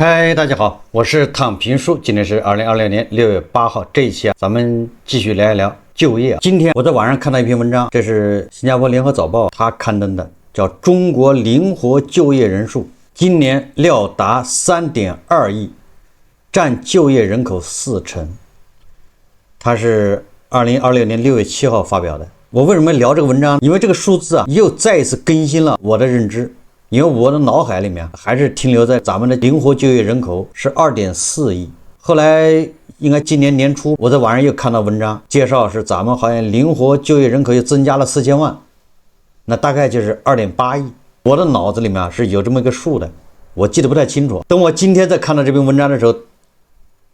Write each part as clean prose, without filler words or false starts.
嗨，大家好，我是躺平叔，今天是2026年6月8号，这一期咱們繼續聊一聊就業。今天我在網上看到一篇文章，這是新加坡聯合早報它刊登的，叫中國靈活就業人數今年料達3.2億，佔就業人口40%。它是2026年6月7號發表的。我為什麼聊這個文章？因為這個數字又再一次更新了我的認知。因為我的腦海裡面還是停留在咱們的靈活就業人口是2.4億。後來應該今年年初，我在網上又看到文章介紹，是咱們好像靈活就業人口又增加了4000萬，那大概就是2.8億。我的腦子裡面是有這麼一個數的，我記得不太清楚。等我今天再看到這篇文章的時候，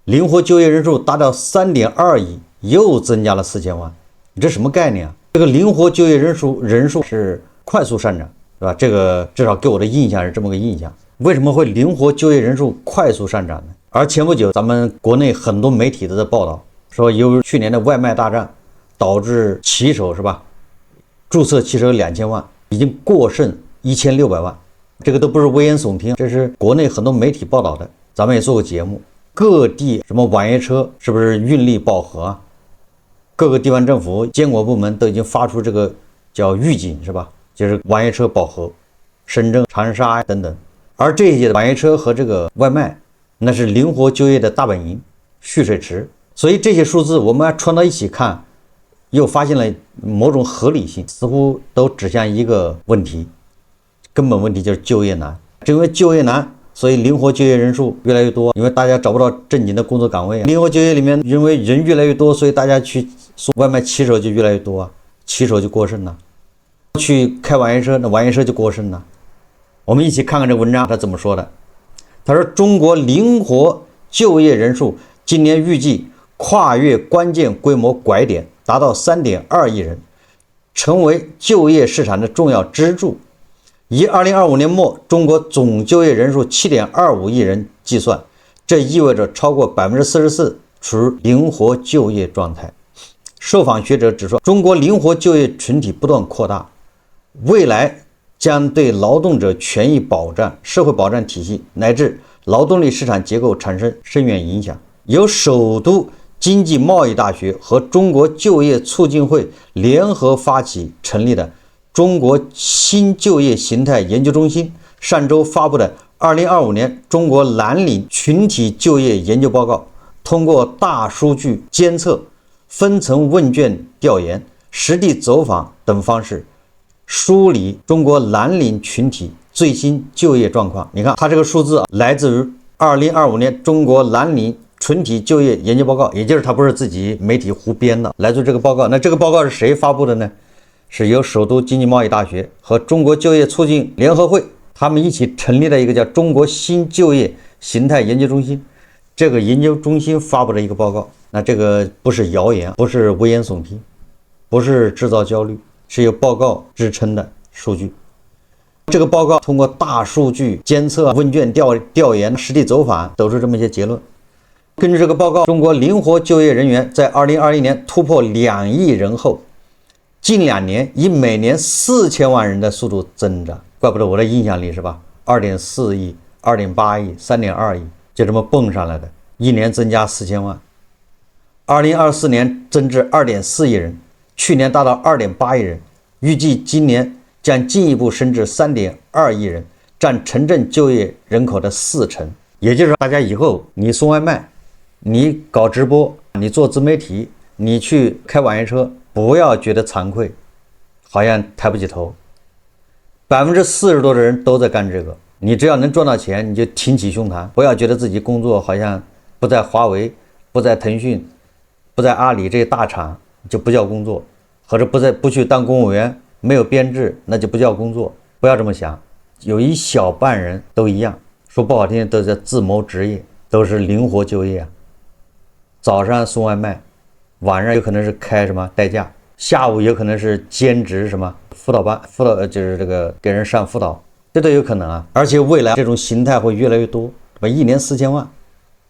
靈活就業人數達到3.2億，又增加了4000萬，你這什麼概念啊？這個靈活就業人數是快速上漲，是吧？這個至少給我的印象是這麼個印象。為什麼會靈活就業人数快速上漲呢？而前不久咱們國內很多媒體都在報道，說由去年的外賣大戰導致骑手，是吧？注冊騎手2000萬，已經過剩1600萬。這個都不是危言聳聽，這是國內很多媒體報道的。咱們也做過節目，各地什麼網約車是不是運力飽和啊？各個地方政府监管部門都已經發出這個叫預警，是吧？就是網約車飽和，深圳、長沙等等。而這些網約車和這個外賣，那是靈活就業的大本營、蓄水池。所以這些數字我們要串到一起看，又發現了某種合理性，似乎都指向一個問題，根本問題就是就業難。正因為就業難，所以靈活就業人數越來越多，因為大家找不到正經的工作崗位。靈活就業裡面，因為人越來越多，所以大家去送外賣骑手就越來越多啊，骑手就过剩了。去開網約車，那網約車就過剩了。我們一起看看這文章他怎麼說的。他說，中國靈活就業人數今年預計跨越關鍵規模拐點，達到3.2億人，成為就業市場的重要支柱。以2025年末中國總就業人數7.25億人計算，這意味着超過44%處於靈活就業狀態。受訪學者指出，中國靈活就業群體不斷擴大，未來將對勞動者權益保障、社會保障體系乃至勞動力市場結構產生深遠影響。由首都經濟貿易大學和中國就業促進會聯合發起成立的中國新就業形態研究中心上周發布的2025年中國藍領群體就業研究報告，通過大數據監測、分層問卷調研、實地走訪等方式梳理中國藍領群體最新就業狀況。你看，它這個數字來自於2025年中國藍領群體就業研究報告，也就是它不是自己媒體胡編的，來自這個報告。那這個報告是誰發布的呢？是由首都經濟貿易大學和中國就業促進聯合會他們一起成立了一個叫中國新就業形態研究中心。這個研究中心發布的一個報告，那這個不是謠言，不是危言聳聽，不是制造焦慮，是有報告支撐的數據。這個報告通過大數據監測、問卷調研、實地走訪得出這麼一些結論。根據這個報告，中國靈活就業人員在2021年突破2億人後，近2年以每年4000萬人的速度增長。怪不得我的印象裡，是吧？2.4億、2.8億、3.2億就這麼蹦上來的，一年增加4000萬。2024年增至2.4億人，去年達到2.8億人，預計今年將進一步升至3.2億人，佔城鎮就業人口的40%。也就是說，大家以後你送外賣，你搞直播，你做自媒體，你去開網約車，不要覺得惭愧，好像抬不起頭。40%多的人都在幹這個，你只要能賺到錢，你就挺起胸膛，不要覺得自己工作好像不在華為、不在騰訊、不在阿里這些大廠就不叫工作，或者不去當公務員，沒有編制那就不叫工作。不要這麼想，有一小半人都一樣，說不好聽都是自謀職業，都是靈活就業啊。早上送外賣，晚上有可能是開什麼代駕，下午有可能是兼職什麼輔導班，就是這個給人上輔導，這都有可能啊。而且未來這種形態會越來越多，一年4000万，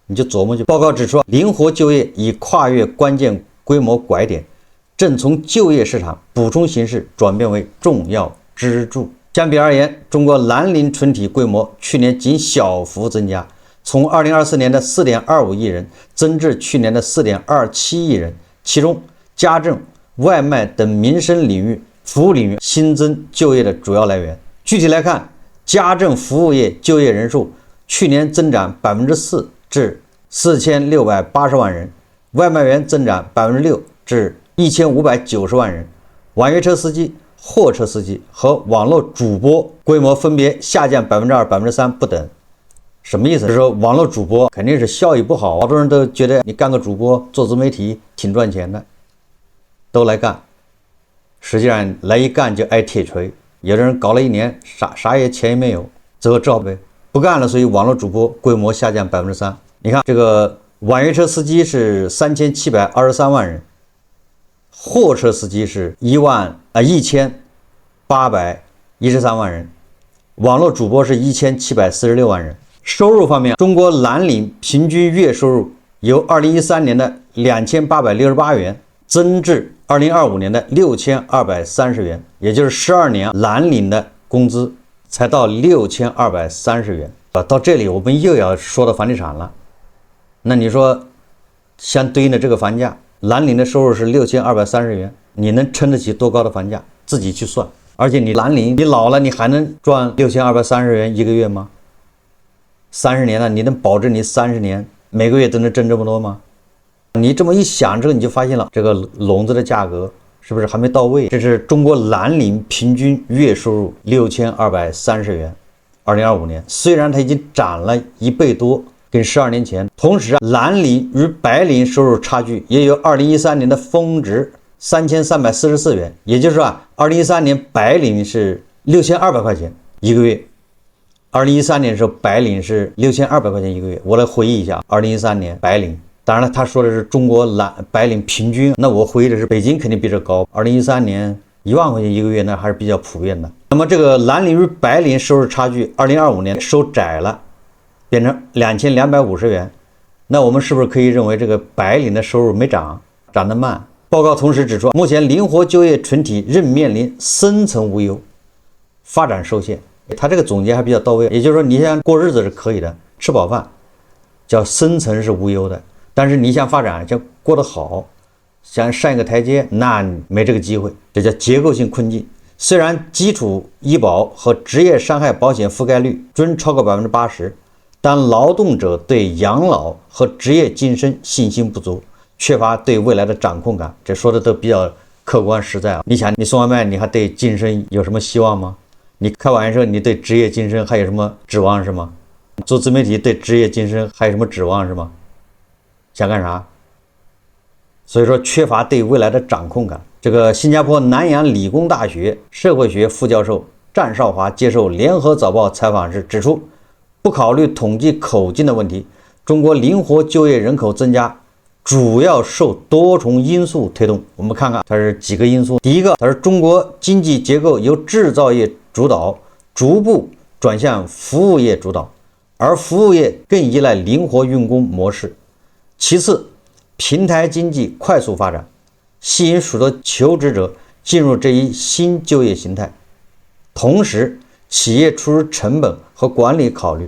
你就琢磨去。報告指出，靈活就業已跨越關鍵規模拐點，正從就業市場補充形式轉變為重要支柱。相比而言，中國藍領群體規模去年僅小幅增加，從2024年的4.25億人增至去年的4.27億人，其中家政、外賣等民生領域、服務領域新增就業的主要来源。具体來看，家政服務業就業人數去年增長4%至4680万人，外賣員增長6%至1590万人，网约车司机、貨車司机和網絡主播規模分別下降2%、3%不等。什麼意思？就是說網絡主播肯定是效益不好，好多人都覺得你幹個主播做自媒體挺賺錢的，都來幹，實際上來一幹就挨鐵錘。有的人搞了1年啥也錢也沒有，最後只好不幹了，所以網絡主播規模下降3%。你看这個網約車司機是3723萬人，貨車司機是1813萬人，網絡主播是1746萬人。收入方面，中國藍領平均月收入由2013年的2868元增至2025年的6230元，也就是12年藍領的工資才到6230元。到這裡我們又要說到房地產了。那你說相對應的這個房價，藍領的收入是6230元，你能撐得起多高的房價？自己去算。而且你藍領你老了，你還能賺6230元一個月嗎？30年了，你能保證你30年每個月都能掙這麼多嗎？你這麼一想之後，你就發現了這個籠子的價格是不是還沒到位？這是中國藍領平均月收入6230元，2025年雖然它已經漲了1倍多，跟12年前，同時藍領與白領收入差距也有2013年的峰值3344元，也就是說2013年白領是6200塊錢一個月。2013年的時候，白領是6200塊錢一個月。我來回憶一下，2013年白領，當然了，他說的是中國白領平均，那我回憶的是北京肯定比這高。2013年1萬塊錢一個月，那還是比較普遍的。那麼這個藍領與白領收入差距，2025年收窄了，變成2250元。那我們是不是可以認為这個白領的收入沒漲，漲得慢？報告同時指出，目前靈活就業群體仍面臨深層無憂，發展受限。他這個總結還比較到位，也就是說你想過日子是可以的，吃飽飯叫深層是無憂的，但是你想發展想過得好，想上一個台階，那沒這個機會，這叫結構性困境。雖然基礎醫保和職業傷害保險覆蓋率均超過80%，但勞動者對養老和職業晉升信心不足，缺乏對未來的掌控感。這說的都比較客觀實在啊。你想你送外賣，你還對晉升有什麼希望嗎？你開玩笑，你對職業晉升還有什麼指望是嗎？做自媒體對職業晉升還有什麼指望是嗎？想幹啥？所以說缺乏對未來的掌控感。這個新加坡南洋理工大學社會學副教授戰少華接受聯合早報採訪時指出，不考慮統計口徑的問題，中國靈活就業人口增加主要受多重因素推動。我們看看它是幾個因素。第一個，它是中國經濟結構由制造業主導逐步轉向服務業主導，而服務業更依賴靈活用工模式。其次，平台經濟快速發展，吸引許多求職者進入這一新就業形態。同時，企業出於成本和管理考慮，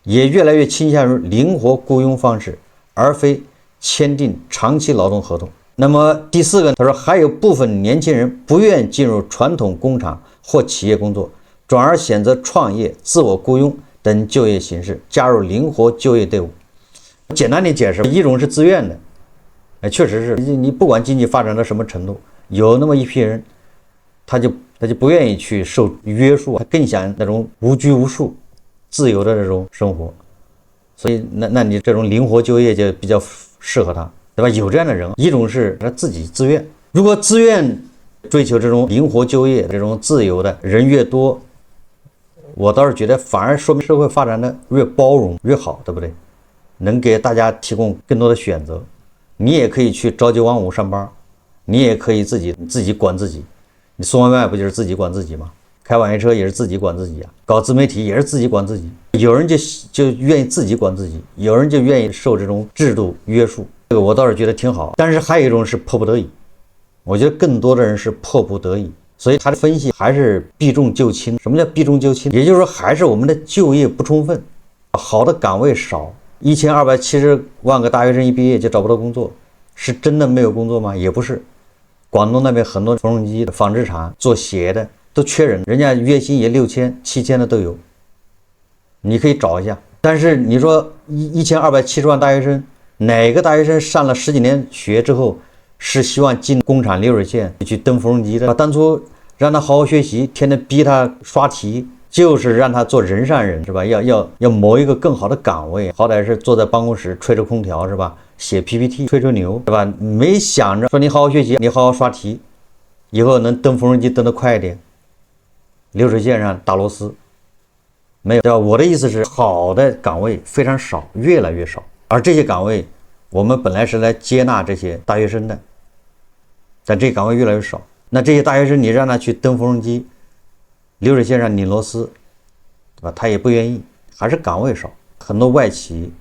也越來越傾向於靈活僱傭方式，而非簽訂長期勞動合同。那麼第四個，他說還有部分年輕人不願進入傳統工廠或企業工作，轉而選擇創業、自我僱傭等就業形式，加入靈活就業隊伍。簡單的解釋，一種是自願的，確實是你不管經濟發展到什麼程度，有那麼一批人，他就不願意去受約束，他更想那種無拘無束、自由的這種生活。所以那你这種靈活就業就比較適合他，對吧？有這樣的人，一種是他自己自願，如果自願追求這種靈活就業、這種自由的人越多，我倒是覺得反而說明社會發展的越包容越好，對不對？能給大家提供更多的選擇，你也可以去朝9晚5上班，你也可以自己管自己。你送外賣不就是自己管自己嗎？開网约車也是自己管自己啊，搞自媒體也是自己管自己。有人就願意自己管自己，有人就願意受這種制度約束，這個我倒是覺得挺好。但是還有一種是迫不得已，我覺得更多的人是迫不得已。所以他的分析還是避重就輕。什麼叫避重就輕？也就是說，還是我們的就業不充分，好的崗位少， 1270萬個大學生一畢業就找不到工作，是真的沒有工作嗎？也不是。廣東那邊很多縫紉機的紡織廠做鞋的都缺人，人家月薪也6000、7000的都有，你可以找一下。但是你說1270萬大學生，哪個大學生上了10幾年學之後是希望進工廠流水線去蹬縫紉機的？當初讓他好好學習，天天逼他刷題，就是讓他做人上人，是吧？要謀一個更好的崗位，好歹是坐在辦公室吹着空調，是吧？写 PPT 吹吹牛，是吧？没想着說你好好学習，你好好刷题，以後能蹬縫紉机蹬得快一点，流水線上打螺絲，沒有，对吧？我的意思是，好的岗位非常少，越来越少。而這些崗位，我們本来是来接納這些大學生的，但這些崗位越來越少。那這些大學生，你讓他去蹬縫紉機，流水線上擰螺絲，对吧？他也不願意，還是崗位少。很多外企，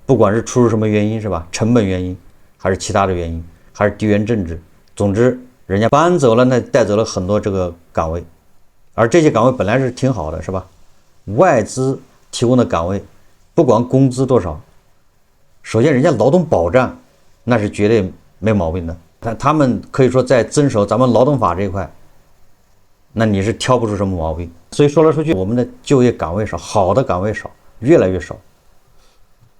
不管是出于什麼原因，是吧？成本原因，還是其他的原因，還是地緣政治，總之人家搬走了，那帶走了很多這個崗位，而這些崗位本來是挺好的，是吧？外資提供的崗位，不管工資多少，首先人家勞動保障那是絕對沒毛病的，但他們可以說在遵守咱們勞動法這一塊，那你是挑不出什麼毛病。所以说來說去，我們的就業崗位少，好的崗位少，越来越少。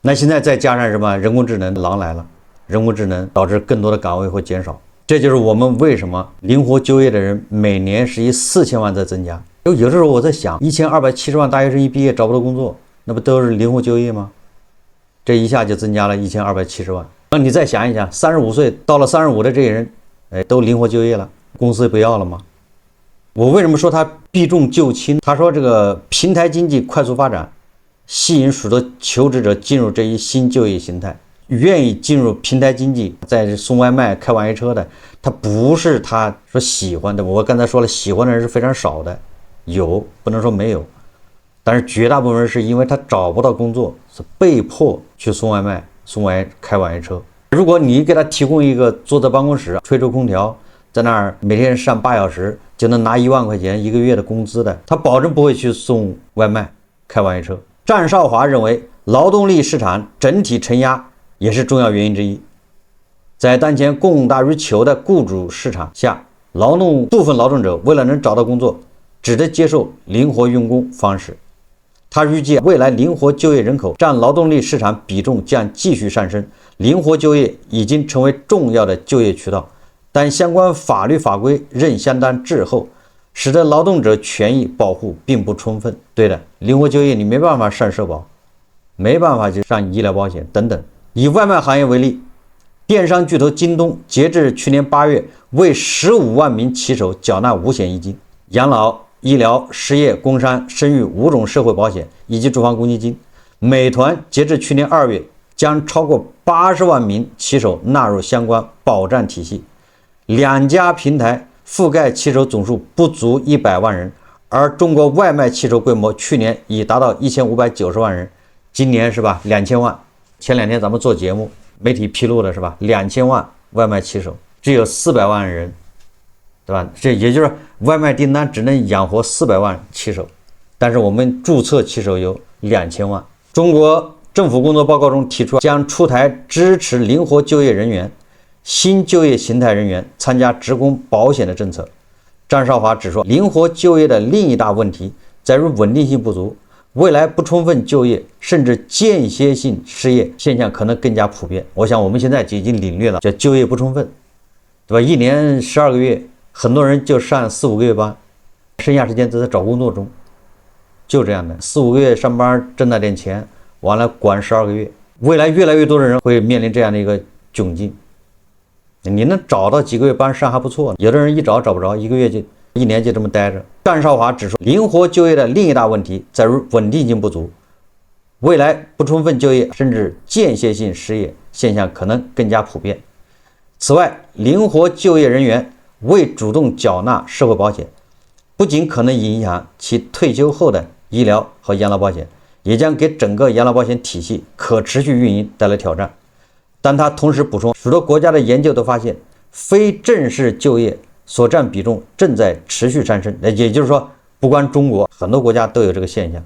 那现在再加上什麼人工智能狼來了，人工智能導致更多的崗位會減少，這就是我們為什麼靈活就業的人每年是以4000萬在增加。有的時候我在想，1270萬大學生一畢業找不到工作，那不都是靈活就業嗎？這一下就增加了1270萬。那你再想一想，35歲到了35的這些人，都靈活就業了，公司不要了嗎？我為什麼說他避重就輕？他說這個平台經濟快速發展，吸引許多求職者進入這一新就業形態，願意進入平台經濟，在送外賣、開網約車的，他不是他說喜歡的。我剛才說了，喜歡的人是非常少的，有不能說沒有，但是絕大部分人是因為他找不到工作，是被迫去送外賣、開網約車。如果你給他提供一個坐在辦公室吹着空調，在那兒每天上8小時就能拿1萬塊錢一個月的工資的，他保證不會去送外賣、開網約車。戰少華認為，勞動力市場整體承壓也是重要原因之一。在當前供大於求的雇主市場下，部分勞動者為了能找到工作，只得接受靈活用工方式。他預計未來靈活就業人口佔勞動力市場比重將繼續上升，靈活就業已經成為重要的就業渠道，但相關法律法規仍相當滯後，使得勞動者權益保護並不充分。對的，靈活就業你沒辦法上社保，沒辦法就上醫療保險等等。以外賣行業為例，電商巨頭京東截至去年8月為15萬名騎手繳納五險一金、養老、醫療、失業、工傷、生育5種社會保險以及住房公積金。美團截至去年2月將超過80萬名騎手納入相關保障體系。兩家平台覆蓋騎手總數不足100萬人，而中國外賣騎手規模去年已達到1590萬人，今年是吧2000萬。前2天咱們做節目，媒體披露的是吧，2000萬外賣騎手，只有400萬人，對吧？這也就是外賣訂單只能養活400萬騎手，但是我們注冊騎手有2000萬。中國政府工作報告中提出，將出台支持靈活就業人員、新就業形態人員參加職工保險的政策。張少華指出，靈活就業的另一大問題在於穩定性不足，未來不充分就業甚至間歇性失業現象可能更加普遍。我想我们現在就已經領略了，叫就業不充分，對吧？一年12個月，很多人就上4、5個月班，剩下時間都在找工作中，就這樣的4、5個月上班掙那點錢，完了管12個月。未來越來越多的人會面臨這樣的一個窘境。你能找到幾個月班上還不錯，有的人一找不着，1個月就1年就這麼待着。張少華指出，靈活就業的另一大問題在於穩定性不足，未來不充分就業甚至間歇性失業現象可能更加普遍。此外，靈活就業人員未主動繳納社會保險，不僅可能影響其退休後的醫療和養老保險，也將給整個養老保險體系可持續運營帶來挑戰。但他同時補充，許多國家的研究都發現，非正式就業所佔比重正在持續上升。也就是說，不光中國，很多國家都有這個現象。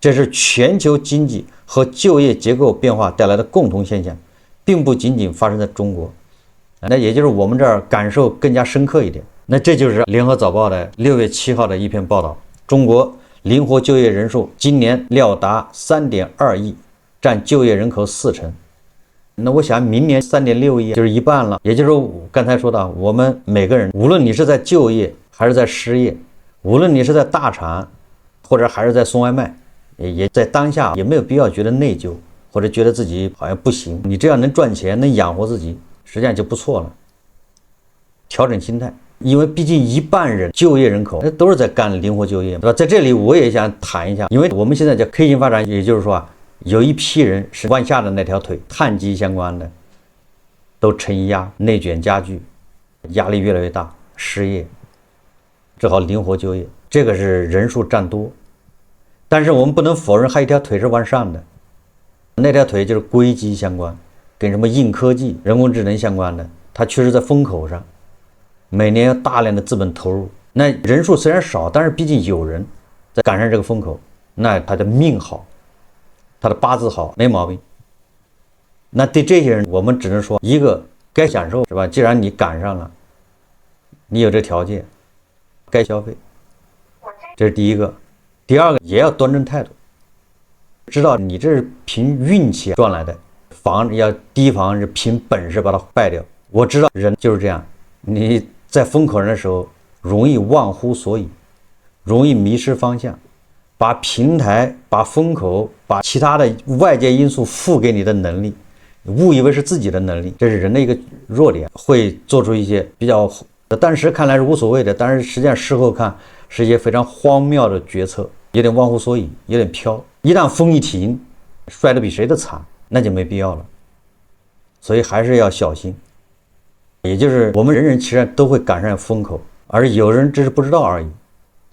這是全球經濟和就業結構變化帶來的共同現象，並不僅僅發生在中國。那也就是我們這兒感受更加深刻一點。那這就是联合早報的6月7号的一篇報道，中国灵活就業人數今年料達3.2億，占就業人口40%。那我想明年3.6億就是一半了。也就是我刚才說的，我們每個人，無論你是在就業還是在失業，無論你是在大廠或者還是在送外賣，也在当下也没有必要觉得内疚，或者覺得自己好像不行。你只要能賺錢，能養活自己，實際上就不錯了。調整心態，因為畢竟一半人就業人口都是在幹靈活就業，對吧？在這裡我也想談一下，因為我們現在叫 K 型發展，也就是說有一批人是弯下的那條腿，碳基相關的都承压，內卷加劇，壓力越来越大，失業，只好靈活就業，這個是人數占多。但是我們不能否認還有一條腿是往上的，那條腿就是硅基相關，跟什麼硬科技、人工智能相關的，它確實在风口上，每年有大量的資本投入，那人數雖然少，但是畢竟有人在趕上這個风口，那他的命好，他的八字好，沒毛病。那對這些人，我們只能說，一個該享受是吧？既然你趕上了，你有這條件，該消費，這是第一個。第二個也要端正態度，知道你這是憑運氣賺來的，防要提防是憑本事把它敗掉。我知道人就是這樣，你在风口上的時候容易忘乎所以，容易迷失方向，把平台、把风口、把其他的外界因素赋给你的能力，誤以為是自己的能力，這是人的一個弱點，會做出一些比較當時看來是無所謂的，但是實際上事後看是一些非常荒謬的決策，有點忘乎所以，有點飄。一旦風一停，摔得比誰都慘，那就沒必要了。所以還是要小心。也就是我們人人其實都會趕上風口，而有人只是不知道而已，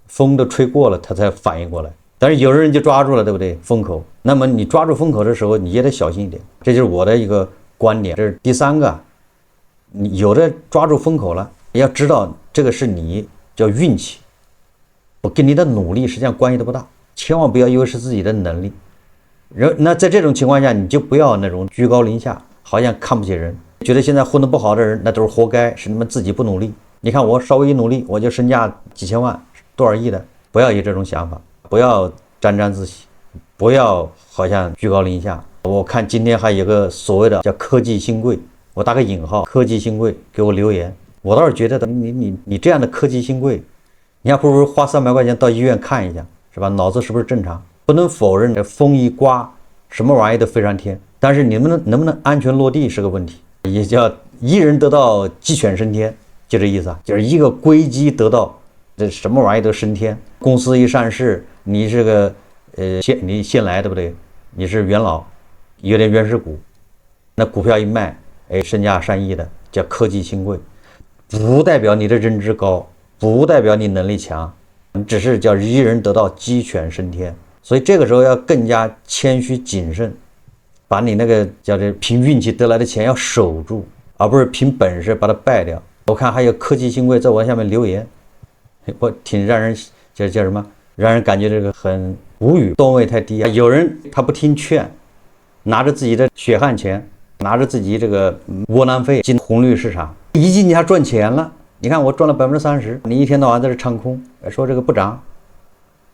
風都吹過了他才反應過來，但是有人就抓住了，对不对？風口，那麼你抓住風口的時候你也得小心一點，這就是我的一個觀點。這是第三個，你有的抓住風口了，要知道這個是你叫運氣，我跟你的努力實際上關係都不大，千萬不要以為是自己的能力。那在這種情況下，你就不要那種居高臨下，好像看不起人，覺得現在混得不好的人那都是活該，是你們自己不努力。你看我稍微一努力，我就身價幾千萬、多少億的，不要有這種想法，不要沾沾自喜，不要好像居高臨下。我看今天還有個所謂的叫科技新貴，我打個引號，科技新貴給我留言，我倒是覺得你這樣的科技新貴，你還不如花300塊錢到醫院看一下，是吧？腦子是不是正常？不能否認，這風一刮，什麼玩意都飛上天。但是你们能不能安全落地是個問題，也叫一人得道雞犬升天，就這意思啊，就是一個硅基得道，這什麼玩意都升天。公司一上市，你是個你新來對不對？你是元老，有點原始股，那股票一賣，身價上億的叫科技新貴，不代表你的認知高，不代表你能力強，只是叫一人得道雞犬升天。所以這個時候要更加謙虛謹慎，把你那個叫這憑運氣得來的錢要守住，而不是憑本事把它敗掉。我看還有科技新貴在我下面留言，我挺讓人叫什麼，讓人感覺这個很無語，段位太低啊。有人他不聽勸，拿着自己的血汗錢，拿着自己這個窩囊費進紅綠市場，一進去還賺錢了。你看我賺了30%，你一天到晚在這唱空，說這個不漲，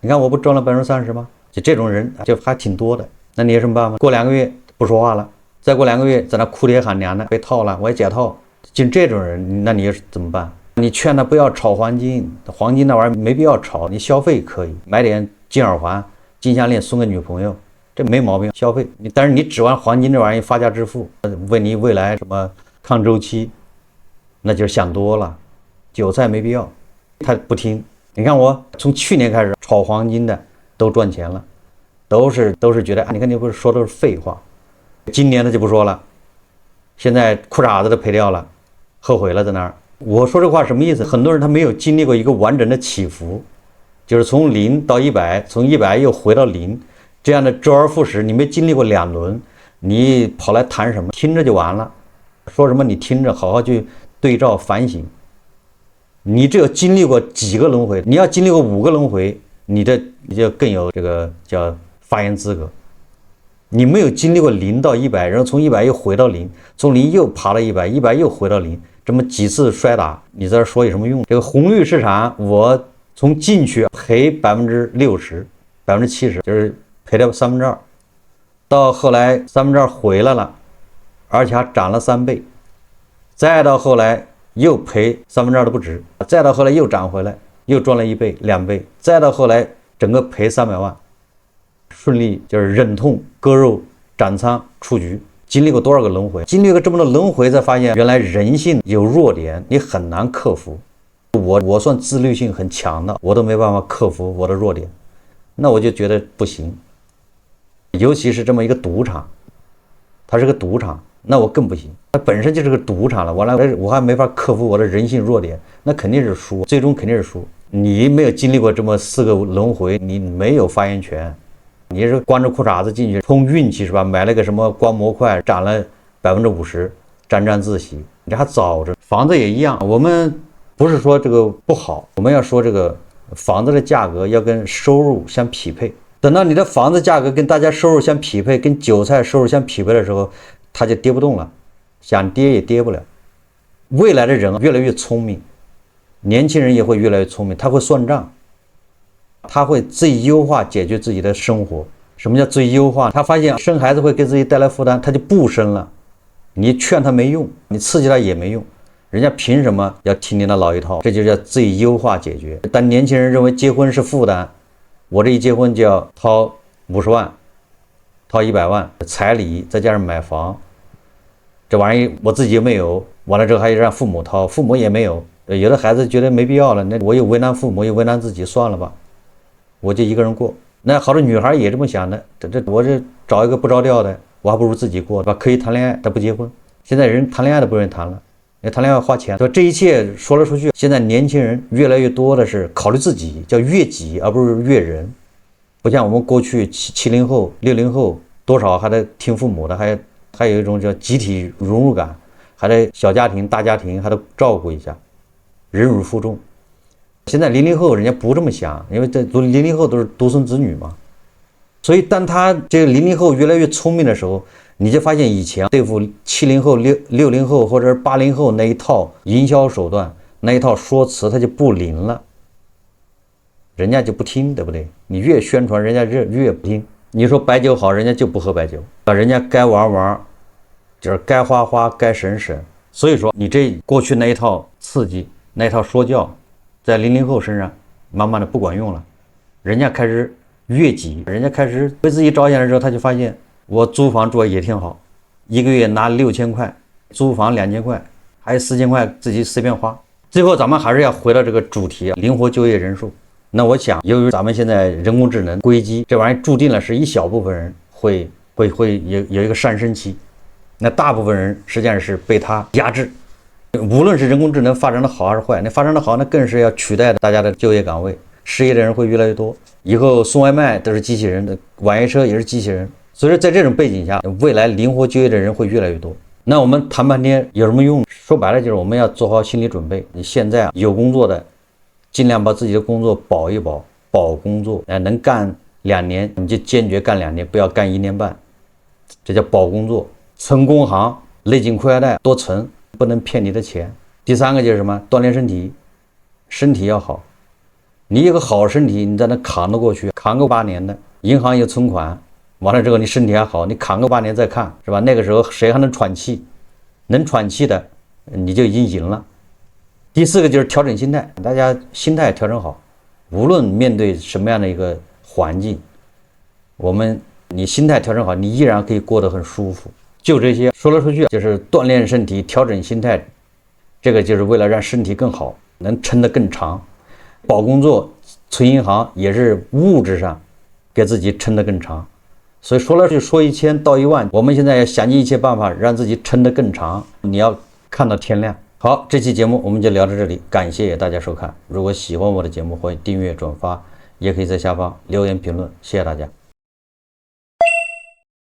你看我不賺了30%嗎？就這種人就還挺多的。那你有什麼辦法？過2個月不說話了，再過2個月在那哭爹喊娘的，被套了，我也解套。就這種人，那你怎麼辦？你勸他不要炒黃金，黃金那玩意兒沒必要炒，你消費可以買點金耳環、金項鏈送給女朋友，這沒毛病，消費。但是你指望黃金這玩意兒發家致富，為你未來什麼抗周期，那就是想多了，韭菜沒必要。他不聽。你看我從去年開始炒黃金的都賺錢了，都是覺得你看你不是說都是廢話。今年他就不說了，現在褲衩子都賠掉了，後悔了在那兒。我說這話什麼意思？很多人他沒有經歷過一個完整的起伏，就是從0到100，從100又回到0，這樣的周而復始，你沒經歷過2輪，你跑來談什麼？聽着就完了，說什麼你聽着，好好去對照反省。你只有經歷過幾個輪迴，你要經歷過5個輪迴，你就更有這個叫發言資格。你沒有經歷過0到100，然後從100又回到0，從0又爬到100，100又回到0，這麼幾次摔打，你在這說有什麼用？這個紅綠市場，我從進去賠60%、70%，就是賠掉2/3，到後來2/3回來了，而且還漲了3倍，再到後來又賠2/3都不止，再到後來又漲回來，又賺了1倍、2倍，再到後來整個賠300萬。順利就是忍痛割肉斬倉出局，經歷過多少個輪迴？經歷過這麼多輪迴，才發現原來人性有弱點，你很難克服。我算自律性很強的，我都沒辦法克服我的弱點，那我就覺得不行。尤其是這麼一個賭場，它是個賭場，那我更不行。它本身就是個賭場了，我還沒法克服我的人性弱點，那肯定是輸，最終肯定是輸。你沒有經歷過這麼4個輪迴，你沒有發言權。你是光着褲衩子進去碰運氣是吧？買了個什麼光模塊，漲了50%，沾沾自喜，你還早着。房子也一樣，我們不是說這個不好，我們要說這個房子的價格要跟收入相匹配。等到你的房子價格跟大家收入相匹配，跟韭菜收入相匹配的时候，它就跌不动了，想跌也跌不了。未来的人越來越聰明，年輕人也會越來越聰明，他會算賬。他會最優化解決自己的生活。什麼叫最優化？他發現生孩子會給自己帶來負擔，他就不生了。你勸他沒用，你刺激他也沒用，人家憑什麼要聽你的老一套？這就叫最優化解決。但年輕人認為結婚是負擔，我這一結婚就要掏50萬，掏100萬彩禮，再加上買房，這玩意我自己又沒有，完了之後還要讓父母掏，父母也没有。有的孩子覺得沒必要了，那我又為難父母，又為難自己，算了吧。我就一個人過。那好多女孩也這麼想的，我這找一個不着調的，我還不如自己過，吧？可以談戀愛，但不結婚。現在人談戀愛都不願意談了，因為談戀愛要花錢。这一切說來說去，現在年輕人越來越多的是考慮自己，叫悅己而不是悅人。不像我們過去70後、60後，多少還得聽父母的，還有一種叫集體融入感，還得小家庭、大家庭還得照顧一下，忍辱負重。現在00後人家不這麼想，因為這00後都是獨生子女嘛，所以當他這個00後越來越聰明的時候，你就發現以前對付70後、60後或者是80後那一套營銷手段，那一套說辭，他就不靈了，人家就不聽，對不對？你越宣傳，人家越不聽。你說白酒好，人家就不喝白酒，人家該玩，就是該花，該省。所以說，你這過去那一套刺激，那一套說教，在00后身上慢慢的不管用了，人家開始悅己，人家開始為自己着想的時候，他就發現我租房住也挺好，一個月拿6000塊，租房2000塊，還有4000塊自己隨便花。最後咱們還是要回到這個主題，靈活就業人數。那我想，由於咱們現在人工智能硅基這玩意注定了是一小部分人會有一個上升期，那大部分人實際上是被它壓制。無論是人工智能發展的好還是壞，那發展的好，那更是要取代大家的就業崗位，失業的人會越來越多。以後送外賣都是機器人的，網約車也是機器人。所以說，在這種背景下，未來靈活就業的人會越來越多。那我們談半天有什麼用？說白了就是我們要做好心理準備。你現在有工作的，盡量把自己的工作保一保，保工作。能幹2年你就堅決幹2年，不要幹1年半，這叫保工作。存工行，勒緊褲腰帶，多存。不能騙你的錢。第3個就是什麼？鍛鍊身體，身體要好。你有個好身體，你在那扛得過去，扛個8年的，銀行有存款，完了之後你身體還好，你扛個8年再看，是吧？那個時候誰還能喘氣？能喘氣的，你就已經贏了。第4個就是調整心態，大家心態調整好，無論面對什麼樣的一個環境，你心態調整好，你依然可以過得很舒服。就這些說來說去，就是鍛鍊身體，調整心態，這個就是為了讓身體更好，能撐得更長。保工作、存銀行也是物質上給自己撐得更長。所以說來就說1000道1萬，我們現在要想盡一切辦法讓自己撐得更長。你要看到天亮。好，這期節目我們就聊到這裡，感謝大家收看。如果喜歡我的節目，歡迎訂閱、轉發，也可以在下方留言評論。謝謝大家。